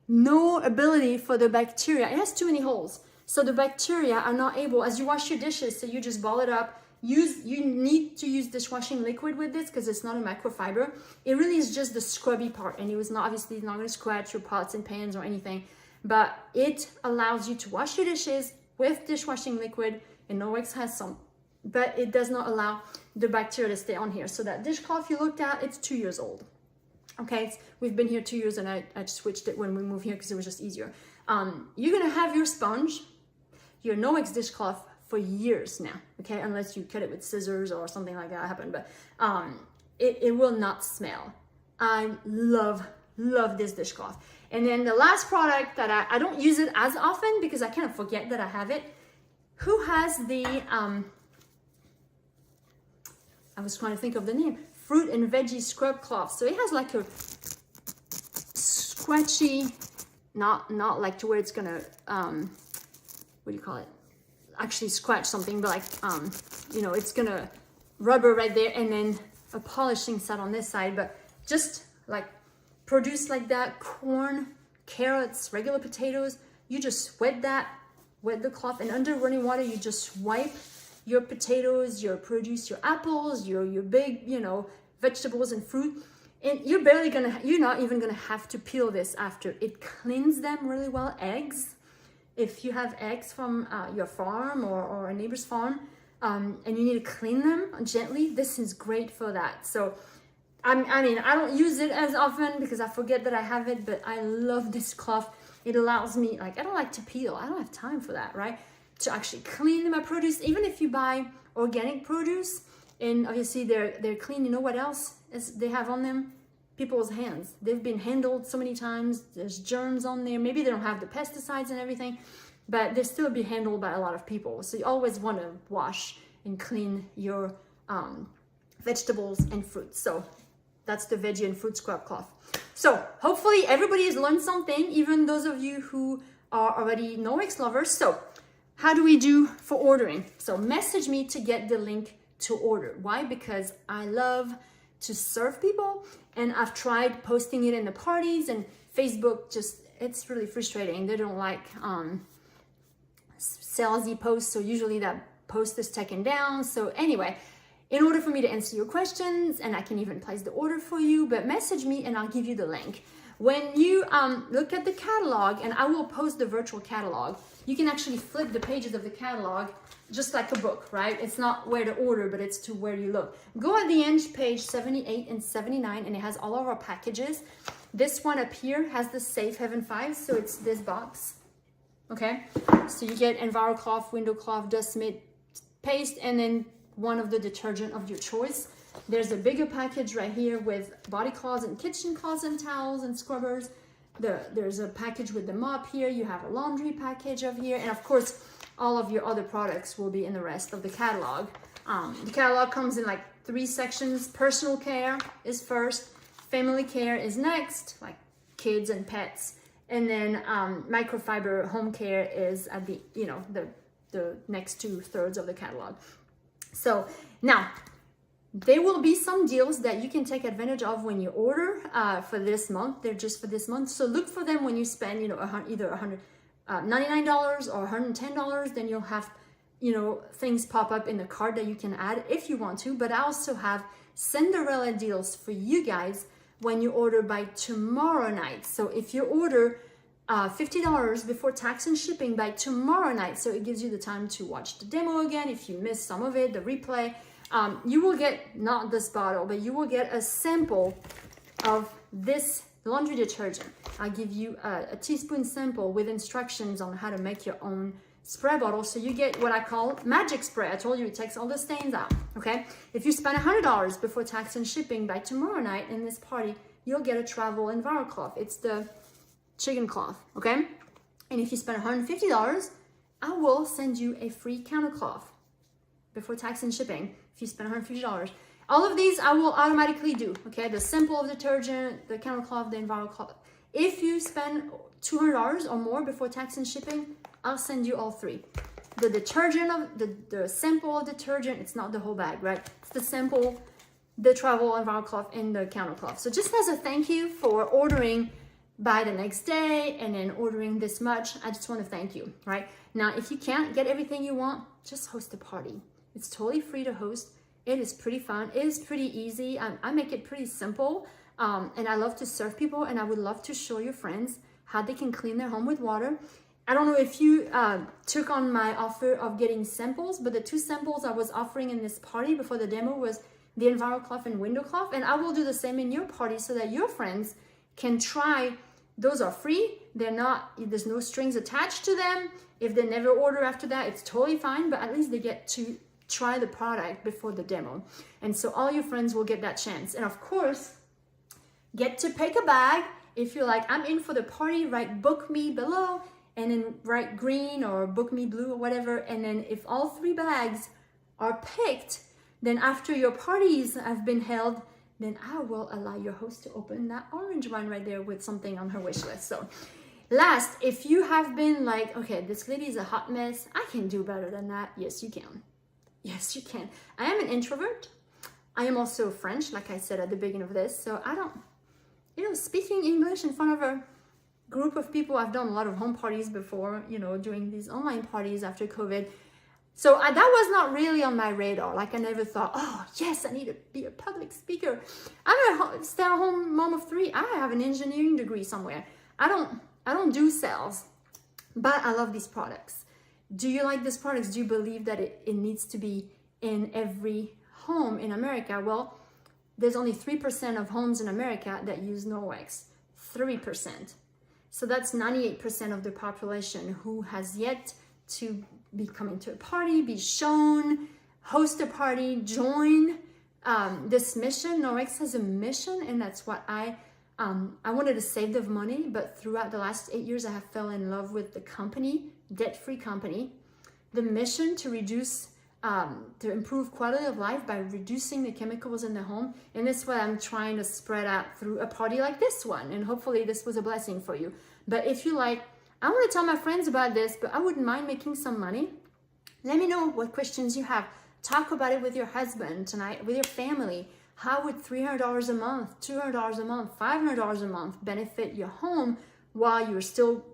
no ability for the bacteria. It has too many holes. So the bacteria are not able, as you wash your dishes, so you just ball it up. You need to use dishwashing liquid with this because it's not a microfiber. It really is just the scrubby part, and it was not obviously not going to scratch your pots and pans or anything, but it allows you to wash your dishes with dishwashing liquid, and Norwex has some, but it does not allow the bacteria to stay on here. So that dishcloth you looked at, it's 2 years old. Okay, we've been here 2 years, and I switched it when we moved here because it was just easier. You're gonna have your sponge, your Norwex dishcloth for years now, okay, unless you cut it with scissors or something like that happened, but it will not smell. I love this dishcloth. And then the last product that I don't use it as often because I kind of forget that I have it. Who has the I was trying to think of the name, fruit and veggie scrub cloth. So it has like a scratchy, not like to where it's gonna what do you call it, actually scratch something, but like you know, it's gonna rubber right there, and then a polishing set on this side, but just like produce like that, corn, carrots, regular potatoes, you just wet the cloth, and under running water you just wipe your potatoes, your produce, your apples, your big, you know, vegetables and fruit, and you're not even gonna have to peel this after. It cleans them really well. Eggs, if you have eggs from your farm or a neighbor's farm, and you need to clean them gently, this is great for that. So I mean, I don't use it as often because I forget that I have it, but I love this cloth. It allows me, like, I don't like to peel. I don't have time for that, right? To actually clean my produce. Even if you buy organic produce, and obviously they're clean, you know what else they have on them? People's hands. They've been handled so many times. There's germs on there. Maybe they don't have the pesticides and everything, but they still be handled by a lot of people. So you always want to wash and clean your vegetables and fruits. So that's the veggie and fruit scrub cloth. So hopefully everybody has learned something, even those of you who are already Norwex lovers. So how do we do for ordering? So message me to get the link to order. Why? Because I love to serve people, and I've tried posting it in the parties, and Facebook just, it's really frustrating. They don't like salesy posts, so usually that post is taken down. So anyway, in order for me to answer your questions, and I can even place the order for you, but message me and I'll give you the link. When you look at the catalog, and I will post the virtual catalog, you can actually flip the pages of the catalog just like a book, right? It's not where to order, but it's to where you look. Go at the end, page 78 and 79, and it has all of our packages. This one up here has the Safe Haven 5, so it's this box. okay? So you get EnviroCloth, window cloth, dust mitt paste, and then one of the detergent of your choice. There's a bigger package right here with body cloths and kitchen cloths and towels and scrubbers. There's a package with the mop here. You have a laundry package of here. And of course, all of your other products will be in the rest of the catalog. The catalog comes in like 3 sections. Personal care is first. Family care is next, like kids and pets. And then microfiber home care is at the, the next 2/3 of the catalog. So now, there will be some deals that you can take advantage of when you order for this month. They're just for this month. So look for them when you spend, either $99 or $110. Then you'll have, things pop up in the cart that you can add if you want to. But I also have Cinderella deals for you guys when you order by tomorrow night. So if you order $50 before tax and shipping by tomorrow night, so it gives you the time to watch the demo again if you missed some of it, the replay. You will get, not this bottle, but you will get a sample of this laundry detergent. I'll give you a teaspoon sample with instructions on how to make your own spray bottle. So you get what I call magic spray. I told you it takes all the stains out, okay? If you spend $100 before tax and shipping by tomorrow night in this party, you'll get a travel EnviroCloth. It's the chicken cloth, okay? And if you spend $150, I will send you a free counter cloth before tax and shipping. If you spend $150, all of these I will automatically do, okay? The sample of detergent, the counter cloth, the EnviroCloth. If you spend $200 or more before tax and shipping, I'll send you all 3. The detergent of the sample of detergent, it's not the whole bag, right? It's the sample, the travel EnviroCloth, and the counter cloth. So just as a thank you for ordering by the next day and then ordering this much, I just want to thank you, right? Now, if you can't get everything you want, just host a party. It's totally free to host. It is pretty fun. It is pretty easy. I make it pretty simple. And I love to serve people, and I would love to show your friends how they can clean their home with water. I don't know if you took on my offer of getting samples, but the 2 samples I was offering in this party before the demo was the EnviroCloth and window cloth. And I will do the same in your party so that your friends can try. Those are free. There's no strings attached to them. If they never order after that, it's totally fine, but at least they get to try the product before the demo. And so all your friends will get that chance. And of course, get to pick a bag. If you're like, I'm in for the party, write book me below, and then write green or book me blue or whatever. And then if all 3 bags are picked, then after your parties have been held, then I will allow your host to open that orange one right there with something on her wish list. So last, if you have been like, okay, this lady is a hot mess, I can do better than that. Yes, you can. Yes, you can. I am an introvert. I am also French, like I said at the beginning of this. So I don't, speaking English in front of a group of people, I've done a lot of home parties before, doing these online parties after COVID. So that was not really on my radar. Like I never thought, oh yes, I need to be a public speaker. I'm a stay-at-home mom of 3. I have an engineering degree somewhere. I don't do sales, but I love these products. Do you like these products? Do you believe that it needs to be in every home in America? Well, there's only 3% of homes in America that use Norwex. 3%. So that's 98% of the population who has yet to be coming to a party, be shown, host a party, join this mission. Norwex has a mission, and that's what I wanted to save the money, but throughout the last 8 years, I have fell in love with the company, debt-free company, the mission to reduce, to improve quality of life by reducing the chemicals in the home. And that's what I'm trying to spread out through a party like this one. And hopefully this was a blessing for you. But if you like, I want to tell my friends about this, but I wouldn't mind making some money. Let me know what questions you have. Talk about it with your husband tonight, with your family. How would $300 a month, $200 a month, $500 a month benefit your home while you're still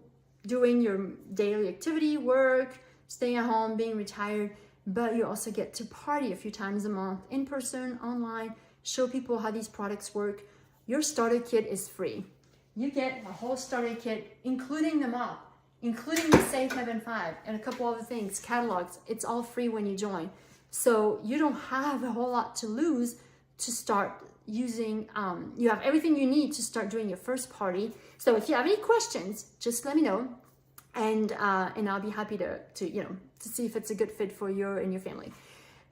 doing your daily activity, work, staying at home, being retired, but you also get to party a few times a month, in person, online, show people how these products work. Your starter kit is free. You get a whole starter kit, including the mop, including the Safe Haven 5, and a couple other things, catalogs. It's all free when you join. So you don't have a whole lot to lose to start using. You have everything you need to start doing your first party. So if you have any questions, just let me know. and I'll be happy to see if it's a good fit for you and your family.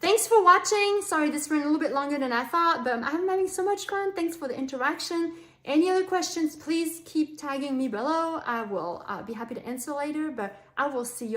Thanks for watching. Sorry this ran a little bit longer than I thought, but I'm having so much fun. Thanks for the interaction. Any other questions, please keep tagging me below. I will be happy to answer later, but I will see you